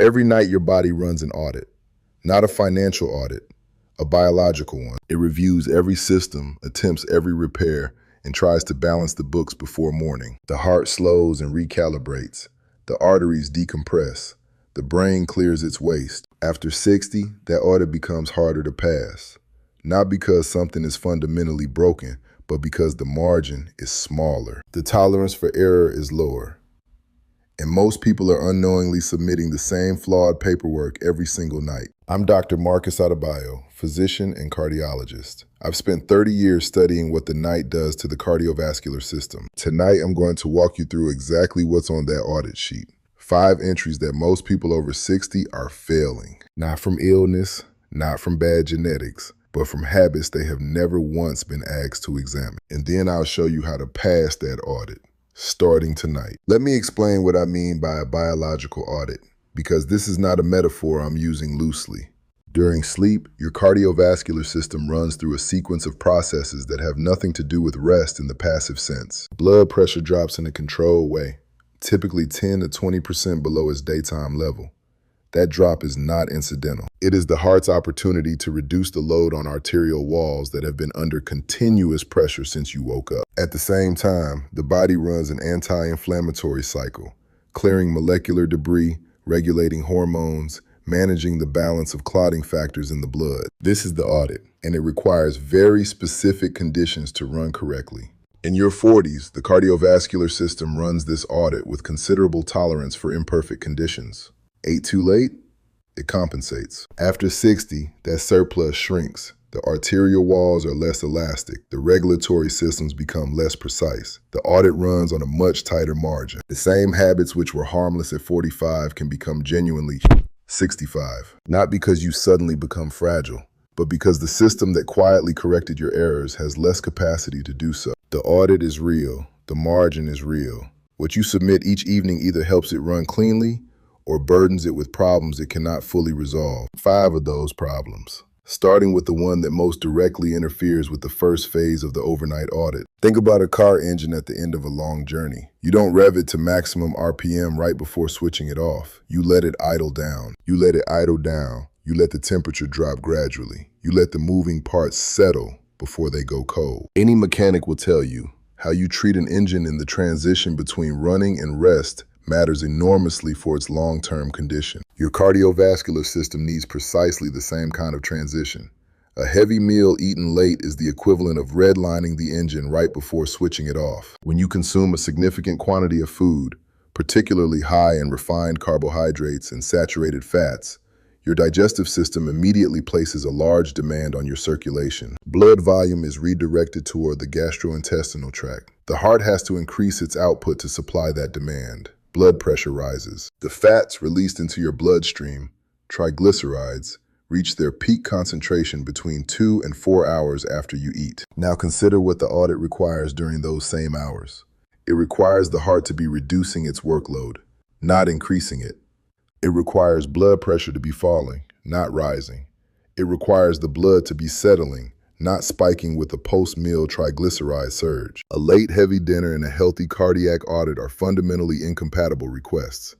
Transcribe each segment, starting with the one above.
Every night your body runs an audit, not a financial audit, a biological one. It reviews every system, attempts every repair, and tries to balance the books before morning. The heart slows and recalibrates. The arteries decompress. The brain clears its waste. After 60, that audit becomes harder to pass. Not because something is fundamentally broken, but because the margin is smaller. The tolerance for error is lower. And most people are unknowingly submitting the same flawed paperwork every single night. I'm Dr. Marcus Adebayo, physician and cardiologist. I've spent 30 years studying what the night does to the cardiovascular system. Tonight, I'm going to walk you through exactly what's on that audit sheet. 5 entries that most people over 60 are failing. Not from illness, not from bad genetics, but from habits they have never once been asked to examine. And then I'll show you how to pass that audit, starting tonight. Let me explain what I mean by a biological audit, because this is not a metaphor I'm using loosely. During sleep, your cardiovascular system runs through a sequence of processes that have nothing to do with rest in the passive sense. Blood pressure drops in a controlled way, typically 10 to 20% below its daytime level. That drop is not incidental. It is the heart's opportunity to reduce the load on arterial walls that have been under continuous pressure since you woke up. At the same time, the body runs an anti-inflammatory cycle, clearing molecular debris, regulating hormones, managing the balance of clotting factors in the blood. This is the audit, and it requires very specific conditions to run correctly. In your 40s, the cardiovascular system runs this audit with considerable tolerance for imperfect conditions. Ate too late? It compensates. After 60, that surplus shrinks. The arterial walls are less elastic. The regulatory systems become less precise. The audit runs on a much tighter margin. The same habits which were harmless at 45 can become genuinely 65. Not because you suddenly become fragile, but because the system that quietly corrected your errors has less capacity to do so. The audit is real. The margin is real. What you submit each evening either helps it run cleanly or burdens it with problems it cannot fully resolve. 5 of those problems, starting with the one that most directly interferes with the first phase of the overnight audit. Think about a car engine at the end of a long journey. You don't rev it to maximum RPM right before switching it off. You let it idle down. You let it idle down. You let the temperature drop gradually. You let the moving parts settle before they go cold. Any mechanic will tell you how you treat an engine in the transition between running and rest matters enormously for its long-term condition. Your cardiovascular system needs precisely the same kind of transition. A heavy meal eaten late is the equivalent of redlining the engine right before switching it off. When you consume a significant quantity of food, particularly high in refined carbohydrates and saturated fats, your digestive system immediately places a large demand on your circulation. Blood volume is redirected toward the gastrointestinal tract. The heart has to increase its output to supply that demand. Blood pressure rises. The fats released into your bloodstream, triglycerides, reach their peak concentration between 2 and 4 hours after you eat. Now consider what the audit requires during those same hours. It requires the heart to be reducing its workload, not increasing it. It requires blood pressure to be falling, not rising. It requires the blood to be settling, not spiking with a post-meal triglyceride surge. A late heavy dinner and a healthy cardiac audit are fundamentally incompatible requests.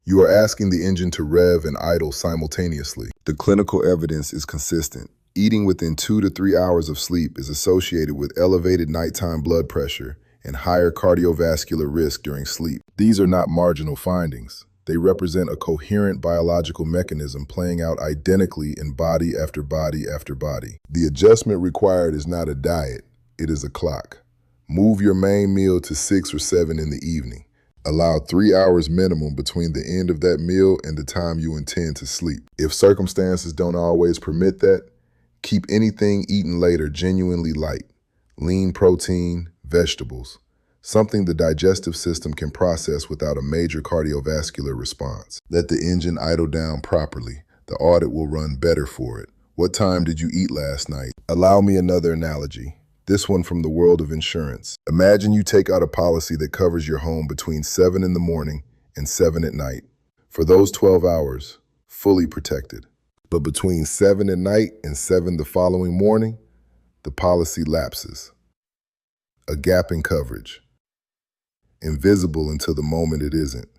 You are asking the engine to rev and idle simultaneously. The clinical evidence is consistent. Eating within 2 to 3 hours of sleep is associated with elevated nighttime blood pressure and higher cardiovascular risk during sleep. These are not marginal findings. They represent a coherent biological mechanism playing out identically in body after body after body. The adjustment required is not a diet, it is a clock. Move your main meal to 6 or 7 in the evening. Allow 3 hours minimum between the end of that meal and the time you intend to sleep. If circumstances don't always permit that, keep anything eaten later genuinely light. Lean protein, vegetables. Something the digestive system can process without a major cardiovascular response. Let the engine idle down properly. The audit will run better for it. What time did you eat last night? Allow me another analogy. This one from the world of insurance. Imagine you take out a policy that covers your home between 7 in the morning and 7 at night. For those 12 hours, fully protected. But between 7 at night and 7 the following morning, the policy lapses. A gap in coverage. Invisible until the moment it isn't.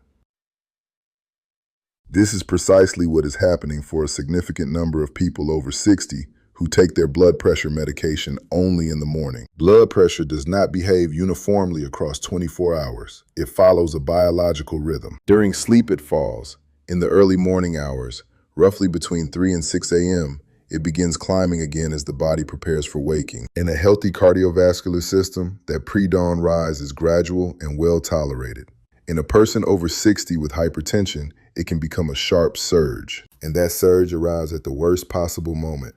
This is precisely what is happening for a significant number of people over 60 who take their blood pressure medication only in the morning. Blood pressure does not behave uniformly across 24 hours. It follows a biological rhythm. During sleep, it falls. In the early morning hours, roughly between 3 and 6 a.m., it begins climbing again as the body prepares for waking. In a healthy cardiovascular system, that pre-dawn rise is gradual and well tolerated. In a person over 60 with hypertension, it can become a sharp surge, and that surge arrives at the worst possible moment.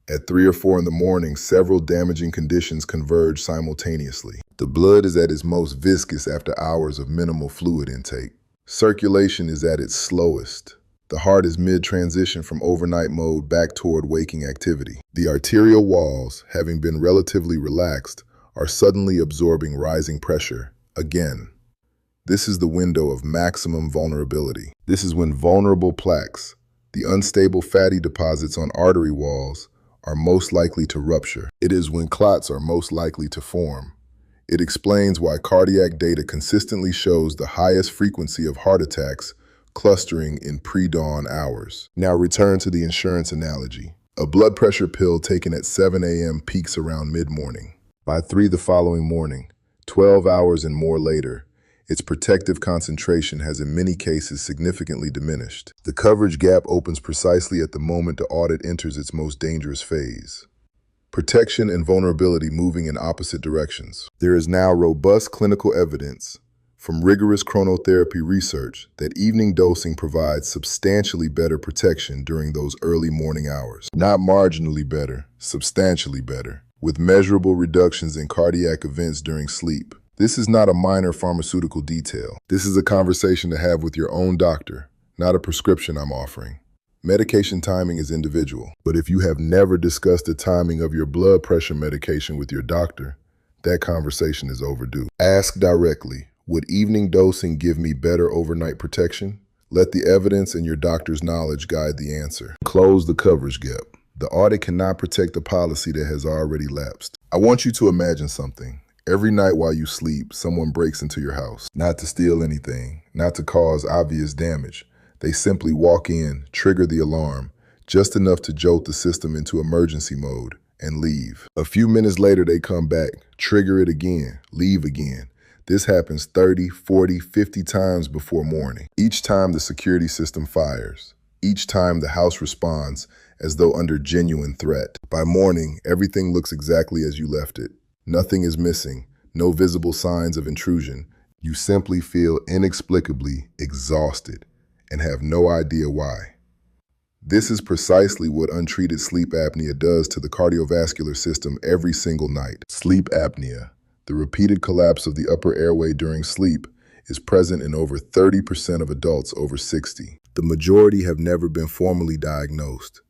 At 3 or 4 in the morning, several damaging conditions converge simultaneously. The blood is at its most viscous after hours of minimal fluid intake. Circulation is at its slowest. The heart is mid-transition from overnight mode back toward waking activity. The arterial walls, having been relatively relaxed, are suddenly absorbing rising pressure again. This is the window of maximum vulnerability. This is when vulnerable plaques, the unstable fatty deposits on artery walls, are most likely to rupture. It is when clots are most likely to form. It explains why cardiac data consistently shows the highest frequency of heart attacks clustering in pre-dawn hours. Now return to the insurance analogy. A blood pressure pill taken at 7 a.m. peaks around mid-morning. By 3 the following morning, 12 hours and more later, its protective concentration has in many cases significantly diminished. The coverage gap opens precisely at the moment the audit enters its most dangerous phase. Protection and vulnerability moving in opposite directions. There is now robust clinical evidence from rigorous chronotherapy research that evening dosing provides substantially better protection during those early morning hours. Not marginally better, substantially better, with measurable reductions in cardiac events during sleep. This is not a minor pharmaceutical detail. This is a conversation to have with your own doctor, not a prescription I'm offering. Medication timing is individual, but if you have never discussed the timing of your blood pressure medication with your doctor, that conversation is overdue. Ask directly, would evening dosing give me better overnight protection? Let the evidence and your doctor's knowledge guide the answer. Close the coverage gap. The audit cannot protect a policy that has already lapsed. I want you to imagine something. Every night while you sleep, someone breaks into your house. Not to steal anything, not to cause obvious damage. They simply walk in, trigger the alarm, just enough to jolt the system into emergency mode, and leave. A few minutes later, they come back, trigger it again, leave again. This happens 30, 40, 50 times before morning. Each time the security system fires. Each time the house responds as though under genuine threat. By morning, everything looks exactly as you left it. Nothing is missing, no visible signs of intrusion. You simply feel inexplicably exhausted and have no idea why. This is precisely what untreated sleep apnea does to the cardiovascular system every single night. Sleep apnea, the repeated collapse of the upper airway during sleep, is present in over 30% of adults over 60. The majority have never been formally diagnosed.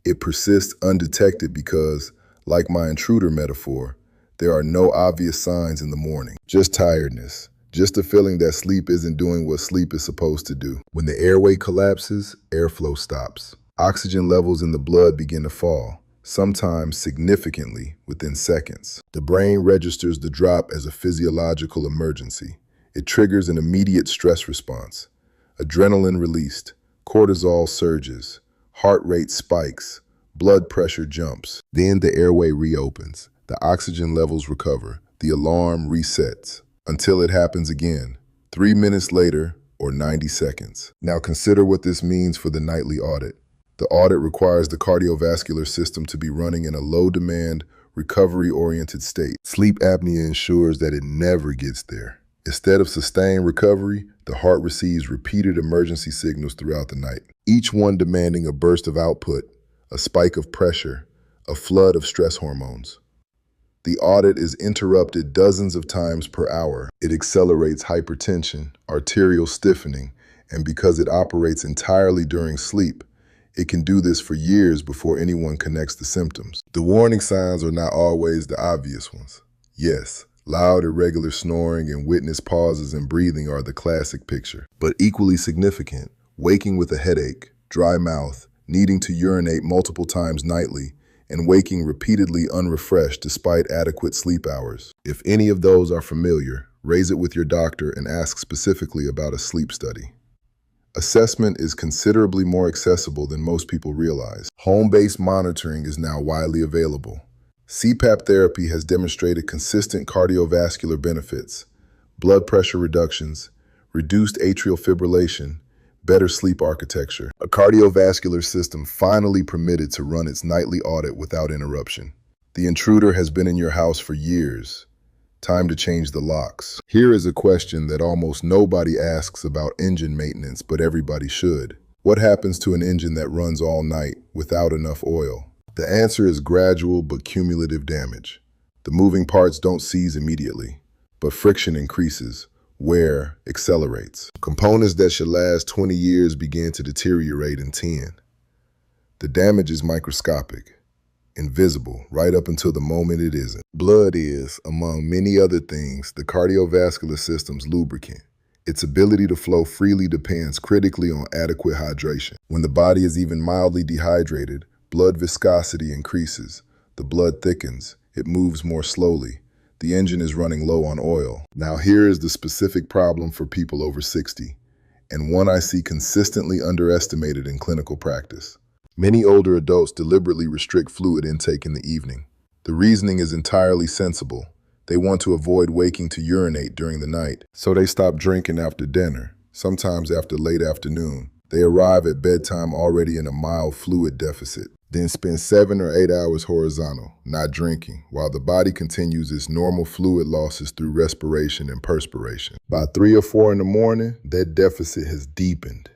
It persists undetected because, like my intruder metaphor, there are no obvious signs in the morning. Just tiredness. Just a feeling that sleep isn't doing what sleep is supposed to do. When the airway collapses, airflow stops. Oxygen levels in the blood begin to fall, sometimes significantly within seconds. The brain registers the drop as a physiological emergency. It triggers an immediate stress response. Adrenaline released, cortisol surges, heart rate spikes, blood pressure jumps. Then the airway reopens. The oxygen levels recover. The alarm resets until it happens again, 3 minutes later or 90 seconds. Now consider what this means for the nightly audit. The audit requires the cardiovascular system to be running in a low-demand, recovery-oriented state. Sleep apnea ensures that it never gets there. Instead of sustained recovery, the heart receives repeated emergency signals throughout the night, each one demanding a burst of output, a spike of pressure, a flood of stress hormones. The audit is interrupted dozens of times per hour. It accelerates hypertension, arterial stiffening, and because it operates entirely during sleep, it can do this for years before anyone connects the symptoms. The warning signs are not always the obvious ones. Yes, loud, irregular snoring and witness pauses in breathing are the classic picture. But equally significant, waking with a headache, dry mouth, needing to urinate multiple times nightly, and waking repeatedly unrefreshed despite adequate sleep hours. If any of those are familiar, raise it with your doctor and ask specifically about a sleep study. Assessment is considerably more accessible than most people realize. Home-based monitoring is now widely available. CPAP therapy has demonstrated consistent cardiovascular benefits, blood pressure reductions, reduced atrial fibrillation, better sleep architecture. A cardiovascular system finally permitted to run its nightly audit without interruption. The intruder has been in your house for years. Time to change the locks. Here is a question that almost nobody asks about engine maintenance, but everybody should. What happens to an engine that runs all night without enough oil? The answer is gradual but cumulative damage. The moving parts don't seize immediately, but friction increases, wear accelerates. Components that should last 20 years begin to deteriorate in 10. The damage is microscopic, invisible, right up until the moment it isn't. Blood is, among many other things, the cardiovascular system's lubricant. Its ability to flow freely depends critically on adequate hydration. When the body is even mildly dehydrated, blood viscosity increases, the blood thickens, it moves more slowly. The engine is running low on oil. Now here is the specific problem for people over 60, and one I see consistently underestimated in clinical practice. Many older adults deliberately restrict fluid intake in the evening. The reasoning is entirely sensible. They want to avoid waking to urinate during the night, so they stop drinking after dinner, sometimes after late afternoon. They arrive at bedtime already in a mild fluid deficit, then spend 7 or 8 hours horizontal, not drinking, while the body continues its normal fluid losses through respiration and perspiration. By 3 or 4 in the morning, that deficit has deepened,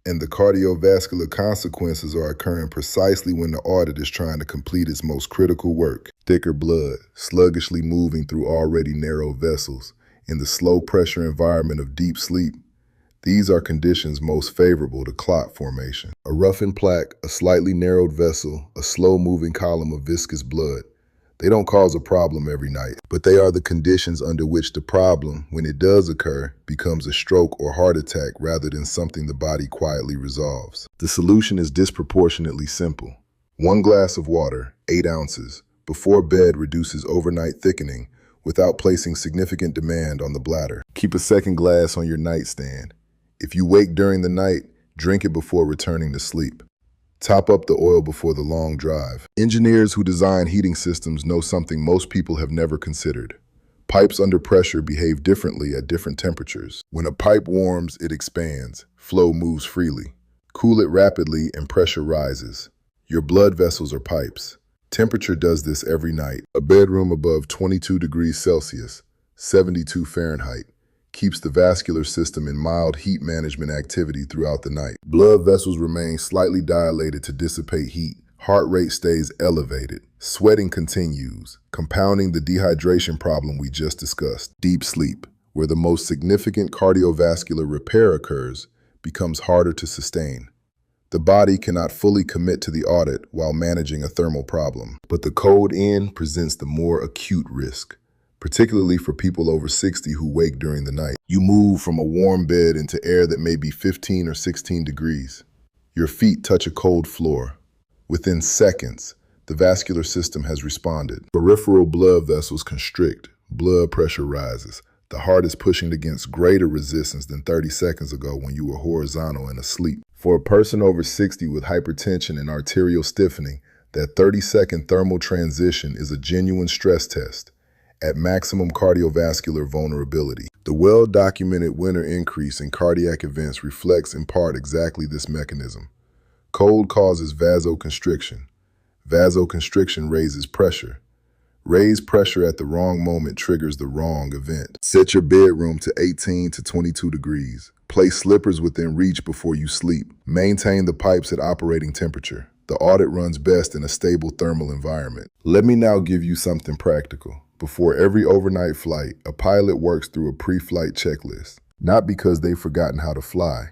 and the cardiovascular consequences are occurring precisely when the audit is trying to complete its most critical work. Thicker blood, sluggishly moving through already narrow vessels, in the slow pressure environment of deep sleep. These are conditions most favorable to clot formation. A roughened plaque, a slightly narrowed vessel, a slow-moving column of viscous blood. They don't cause a problem every night, but they are the conditions under which the problem, when it does occur, becomes a stroke or heart attack rather than something the body quietly resolves. The solution is disproportionately simple. 1 glass of water, 8 ounces, before bed reduces overnight thickening without placing significant demand on the bladder. Keep a second glass on your nightstand. If you wake during the night, drink it before returning to sleep. Top up the oil before the long drive. Engineers who design heating systems know something most people have never considered. Pipes under pressure behave differently at different temperatures. When a pipe warms, it expands, flow moves freely. Cool it rapidly and pressure rises. Your blood vessels are pipes. Temperature does this every night. A bedroom above 22 degrees Celsius, 72 Fahrenheit, keeps the vascular system in mild heat management activity throughout the night. Blood vessels remain slightly dilated to dissipate heat. Heart rate stays elevated. Sweating continues, compounding the dehydration problem we just discussed. Deep sleep, where the most significant cardiovascular repair occurs, becomes harder to sustain. The body cannot fully commit to the audit while managing a thermal problem, but the cold end presents the more acute risk, particularly for people over 60 who wake during the night. You move from a warm bed into air that may be 15 or 16 degrees. Your feet touch a cold floor. Within seconds, the vascular system has responded. Peripheral blood vessels constrict, blood pressure rises. The heart is pushing against greater resistance than 30 seconds ago when you were horizontal and asleep. For a person over 60 with hypertension and arterial stiffening, that 30-second thermal transition is a genuine stress test at maximum cardiovascular vulnerability. The well-documented winter increase in cardiac events reflects in part exactly this mechanism. Cold causes vasoconstriction. Vasoconstriction raises pressure. Raised pressure at the wrong moment triggers the wrong event. Set your bedroom to 18 to 22 degrees. Place slippers within reach before you sleep. Maintain the pipes at operating temperature. The audit runs best in a stable thermal environment. Let me now give you something practical. Before every overnight flight, a pilot works through a pre-flight checklist, not because they've forgotten how to fly,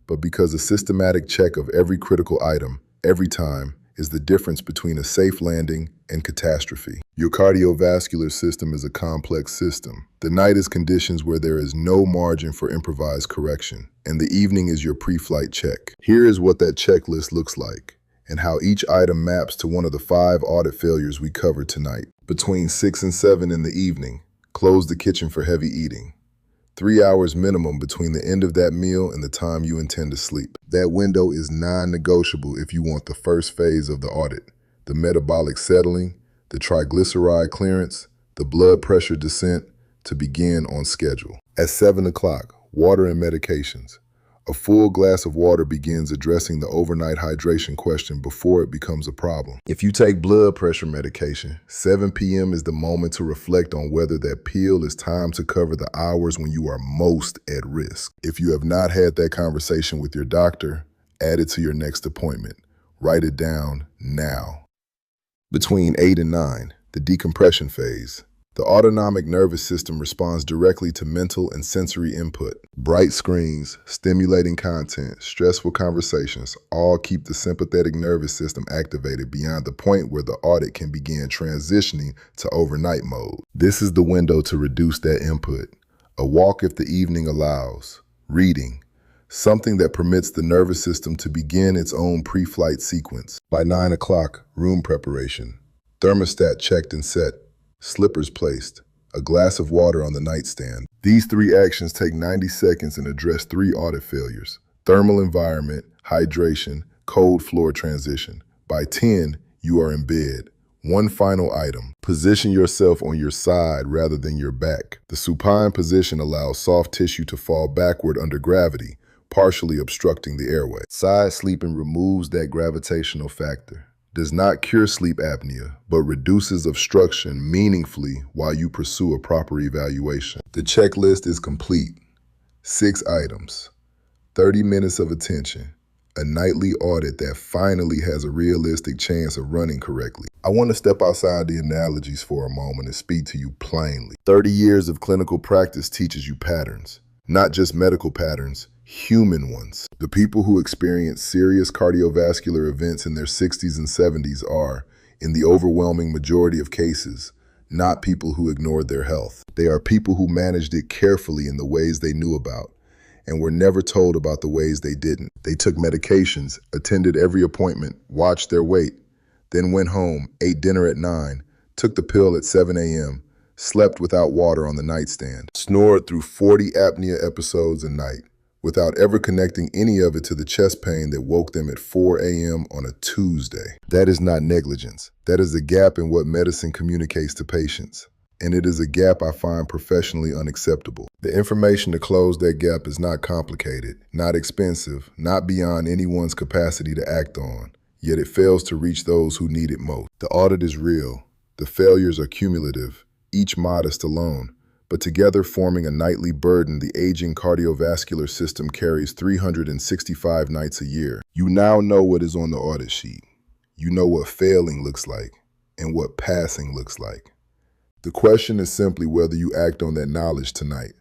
but because a systematic check of every critical item, every time, is the difference between a safe landing and catastrophe. Your cardiovascular system is a complex system. The night is conditions where there is no margin for improvised correction, and the evening is your pre-flight check. Here is what that checklist looks like, and how each item maps to one of the 5 audit failures we covered tonight. Between 6 and 7 in the evening, close the kitchen for heavy eating. 3 hours minimum between the end of that meal and the time you intend to sleep. That window is non-negotiable if you want the first phase of the audit, the metabolic settling, the triglyceride clearance, the blood pressure descent, to begin on schedule. At 7 o'clock, water and medications. A full glass of water begins addressing the overnight hydration question before it becomes a problem. If you take blood pressure medication, 7 p.m. is the moment to reflect on whether that pill is time to cover the hours when you are most at risk. If you have not had that conversation with your doctor, add it to your next appointment. Write it down now. Between 8 and 9, the decompression phase. The autonomic nervous system responds directly to mental and sensory input. Bright screens, stimulating content, stressful conversations all keep the sympathetic nervous system activated beyond the point where the audit can begin transitioning to overnight mode. This is the window to reduce that input. A walk if the evening allows. Reading. Something that permits the nervous system to begin its own pre-flight sequence. By 9 o'clock, room preparation. Thermostat checked and set. Slippers placed, a glass of water on the nightstand. These 3 actions take 90 seconds and address 3 audit failures: thermal environment, hydration, cold floor transition. By 10, you are in bed. One final item: position yourself on your side rather than your back. The supine position allows soft tissue to fall backward under gravity, partially obstructing the airway. Side sleeping removes that gravitational factor. Does not cure sleep apnea, but reduces obstruction meaningfully while you pursue a proper evaluation. The checklist is complete. 6 items, 30 minutes of attention, a nightly audit that finally has a realistic chance of running correctly. I want to step outside the analogies for a moment and speak to you plainly. 30 years of clinical practice teaches you patterns, not just medical patterns, human ones. The people who experience serious cardiovascular events in their 60s and 70s are, in the overwhelming majority of cases, not people who ignored their health. They are people who managed it carefully in the ways they knew about and were never told about the ways they didn't. They took medications, attended every appointment, watched their weight, then went home, ate dinner at 9, took the pill at 7 a.m., slept without water on the nightstand, snored through 40 apnea episodes a night, without ever connecting any of it to the chest pain that woke them at 4 a.m. on a Tuesday. That is not negligence. That is a gap in what medicine communicates to patients. And it is a gap I find professionally unacceptable. The information to close that gap is not complicated, not expensive, not beyond anyone's capacity to act on, yet it fails to reach those who need it most. The audit is real. The failures are cumulative, each modest alone, but together forming a nightly burden the aging cardiovascular system carries 365 nights a year. You now know what is on the audit sheet. You know what failing looks like and what passing looks like. The question is simply whether you act on that knowledge tonight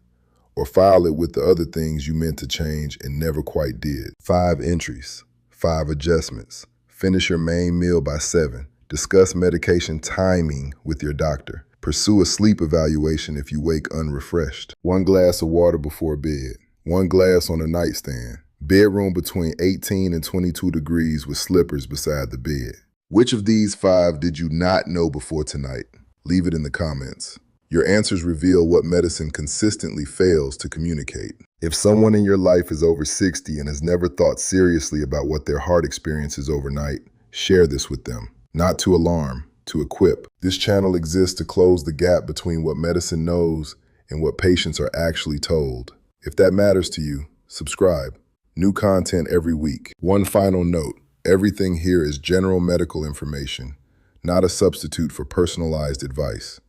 or file it with the other things you meant to change and never quite did. 5 entries, 5 adjustments. Finish your main meal by 7. Discuss medication timing with your doctor. Pursue a sleep evaluation if you wake unrefreshed. 1 glass of water before bed. 1 glass on a nightstand. Bedroom between 18 and 22 degrees with slippers beside the bed. Which of these 5 did you not know before tonight? Leave it in the comments. Your answers reveal what medicine consistently fails to communicate. If someone in your life is over 60 and has never thought seriously about what their heart experiences overnight, share this with them. Not to alarm, to equip. This channel exists to close the gap between what medicine knows and what patients are actually told. If that matters to you, subscribe. New content every week. One final note, everything here is general medical information, not a substitute for personalized advice.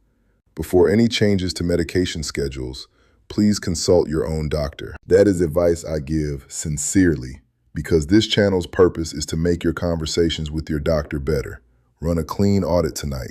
Before any changes to medication schedules, please consult your own doctor. That is advice I give sincerely, because this channel's purpose is to make your conversations with your doctor better. Run a clean audit tonight.